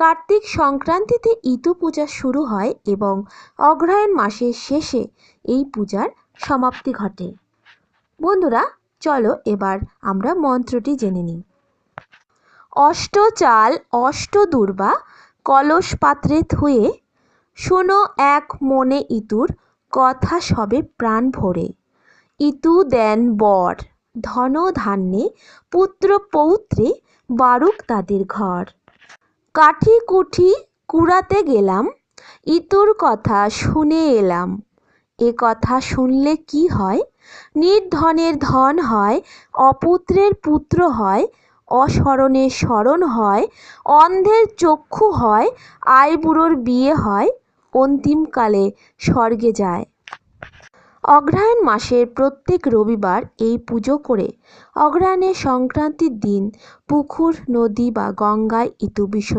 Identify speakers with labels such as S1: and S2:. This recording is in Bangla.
S1: কার্তিক সংক্রান্তিতে ইতু পূজা শুরু হয় এবং অগ্রহায়ণ মাসের শেষে এই পূজার সমাপ্তি ঘটে। বন্ধুরা, চলো এবার আমরা মন্ত্রটি জেনে নিই। অষ্ট চাল অষ্ট দুর্বা কলস পাত্রে থুয়ে, শোনো এক মনে ইতুর কথা সবে প্রাণ ভরে। ইতু দেন বর, ধন ধান্যে পুত্র পৌত্রে বারুক তাদের ঘর। কাঠি কুঠি কুড়াতে গেলাম, ইতুর কথা শুনে এলাম। এ কথা শুনলে কি হয়? নির্ধনের ধন হয়, অপুত্রের পুত্র হয়, অশরণের শরণ হয়, অন্ধের চক্ষু হয়, আইবুড়োর বিয়ে হয়, অন্তিমকালে স্বর্গে যায়। অগ্রহায়ণ মাসের প্রত্যেক রবিবার এই পুজো করে অগ্রহায়ণের সংক্রান্তির দিন পুকুর, নদী বা গঙ্গায় ইতু বিসর্জন